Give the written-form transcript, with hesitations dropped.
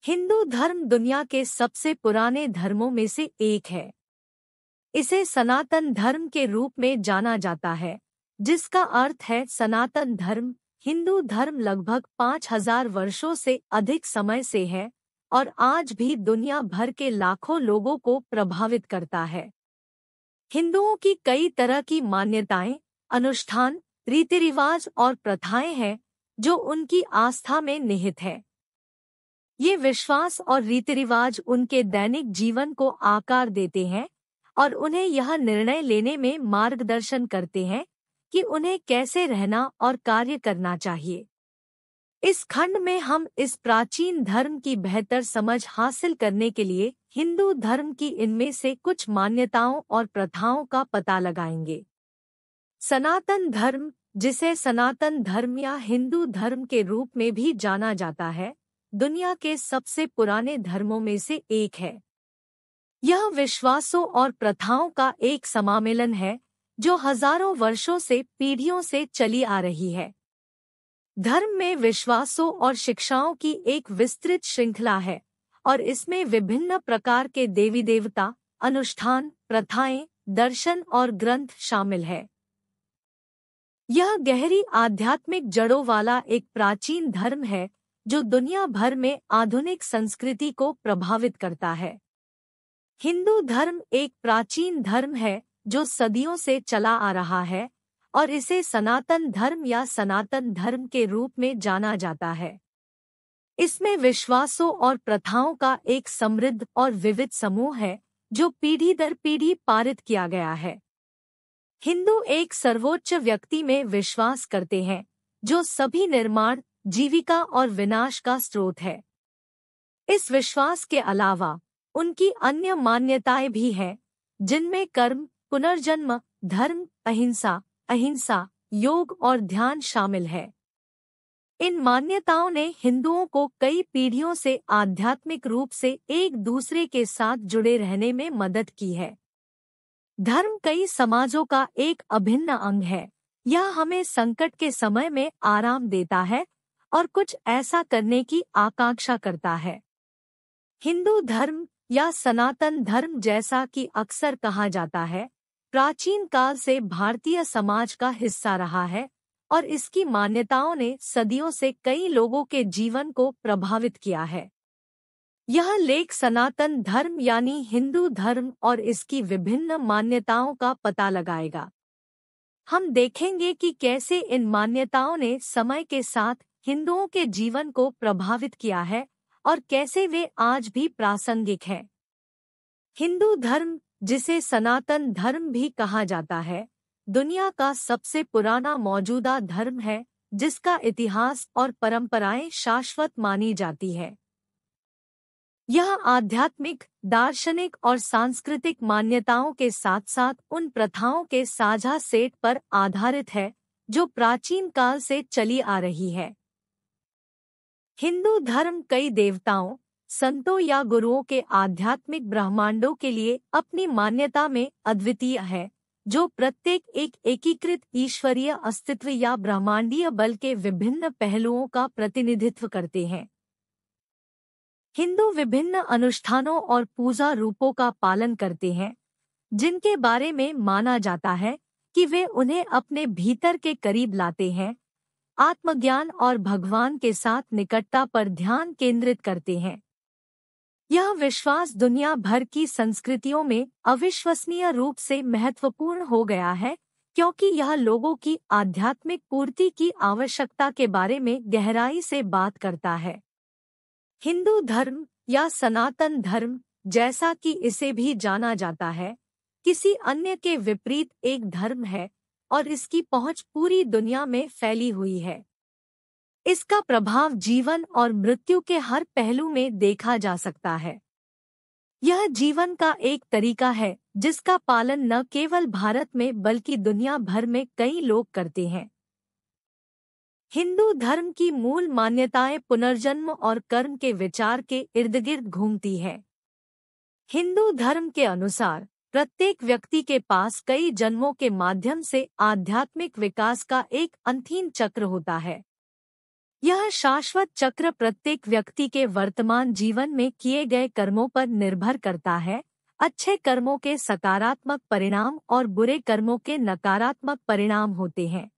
हिंदू धर्म दुनिया के सबसे पुराने धर्मों में से एक है। इसे सनातन धर्म के रूप में जाना जाता है, जिसका अर्थ है सनातन धर्म। हिंदू धर्म लगभग 5000 वर्षों से अधिक समय से है और आज भी दुनिया भर के लाखों लोगों को प्रभावित करता है। हिंदुओं की कई तरह की मान्यताएं, अनुष्ठान, रीति रिवाज और प्रथाएं हैं जो उनकी आस्था में निहित है। ये विश्वास और रीति रिवाज उनके दैनिक जीवन को आकार देते हैं और उन्हें यह निर्णय लेने में मार्गदर्शन करते हैं कि उन्हें कैसे रहना और कार्य करना चाहिए। इस खंड में हम इस प्राचीन धर्म की बेहतर समझ हासिल करने के लिए हिंदू धर्म की इनमें से कुछ मान्यताओं और प्रथाओं का पता लगाएंगे। सनातन धर्म, जिसे सनातन धर्म या हिंदू धर्म के रूप में भी जाना जाता है, दुनिया के सबसे पुराने धर्मों में से एक है। यह विश्वासों और प्रथाओं का एक समामेलन है जो हजारों वर्षों से पीढ़ियों से चली आ रही है। धर्म में विश्वासों और शिक्षाओं की एक विस्तृत श्रृंखला है और इसमें विभिन्न प्रकार के देवी देवता, अनुष्ठान, प्रथाएं, दर्शन और ग्रंथ शामिल है। यह गहरी आध्यात्मिक जड़ों वाला एक प्राचीन धर्म है जो दुनिया भर में आधुनिक संस्कृति को प्रभावित करता है। हिंदू धर्म एक प्राचीन धर्म है जो सदियों से चला आ रहा है और इसे सनातन धर्म या सनातन धर्म के रूप में जाना जाता है। इसमें विश्वासों और प्रथाओं का एक समृद्ध और विविध समूह है जो पीढ़ी दर पीढ़ी पारित किया गया है। हिंदू एक सर्वोच्च व्यक्ति में विश्वास करते हैं जो सभी निर्माण, जीविका और विनाश का स्रोत है। इस विश्वास के अलावा उनकी अन्य मान्यताएं भी हैं, जिनमें कर्म, पुनर्जन्म, धर्म, अहिंसा, योग और ध्यान शामिल है। इन मान्यताओं ने हिंदुओं को कई पीढ़ियों से आध्यात्मिक रूप से एक दूसरे के साथ जुड़े रहने में मदद की है। धर्म कई समाजों का एक अभिन्न अंग है। यह हमें संकट के समय में आराम देता है और कुछ ऐसा करने की आकांक्षा करता है। हिंदू धर्म या सनातन धर्म, जैसा कि अक्सर कहा जाता है, प्राचीन काल से भारतीय समाज का हिस्सा रहा है और इसकी मान्यताओं ने सदियों से कई लोगों के जीवन को प्रभावित किया है। यह लेख सनातन धर्म यानी हिंदू धर्म और इसकी विभिन्न मान्यताओं का पता लगाएगा। हम देखेंगे कि कैसे इन मान्यताओं ने समय के साथ हिंदुओं के जीवन को प्रभावित किया है और कैसे वे आज भी प्रासंगिक हैं। हिंदू धर्म, जिसे सनातन धर्म भी कहा जाता है, दुनिया का सबसे पुराना मौजूदा धर्म है जिसका इतिहास और परंपराएं शाश्वत मानी जाती है। यह आध्यात्मिक, दार्शनिक और सांस्कृतिक मान्यताओं के साथ साथ उन प्रथाओं के साझा सेट पर आधारित है जो प्राचीन काल से चली आ रही है। हिंदू धर्म कई देवताओं, संतों या गुरुओं के आध्यात्मिक ब्रह्मांडों के लिए अपनी मान्यता में अद्वितीय है, जो प्रत्येक एक एकीकृत ईश्वरीय अस्तित्व या ब्रह्मांडीय बल के विभिन्न पहलुओं का प्रतिनिधित्व करते हैं। हिंदू विभिन्न अनुष्ठानों और पूजा रूपों का पालन करते हैं, जिनके बारे में माना जाता है कि वे उन्हें अपने भीतर के करीब लाते हैं, आत्मज्ञान और भगवान के साथ निकटता पर ध्यान केंद्रित करते हैं। यह विश्वास दुनिया भर की संस्कृतियों में अविश्वसनीय रूप से महत्वपूर्ण हो गया है, क्योंकि यह लोगों की आध्यात्मिक पूर्ति की आवश्यकता के बारे में गहराई से बात करता है। हिंदू धर्म या सनातन धर्म, जैसा कि इसे भी जाना जाता है, किसी अन्य के विपरीत एक धर्म है और इसकी पहुंच पूरी दुनिया में फैली हुई है। इसका प्रभाव जीवन और मृत्यु के हर पहलू में देखा जा सकता है। यह जीवन का एक तरीका है जिसका पालन न केवल भारत में बल्कि दुनिया भर में कई लोग करते हैं। हिंदू धर्म की मूल मान्यताएं पुनर्जन्म और कर्म के विचार के इर्द-गिर्द घूमती है। हिंदू धर्म के अनुसार प्रत्येक व्यक्ति के पास कई जन्मों के माध्यम से आध्यात्मिक विकास का एक अनंत चक्र होता है। यह शाश्वत चक्र प्रत्येक व्यक्ति के वर्तमान जीवन में किए गए कर्मों पर निर्भर करता है। अच्छे कर्मों के सकारात्मक परिणाम और बुरे कर्मों के नकारात्मक परिणाम होते हैं।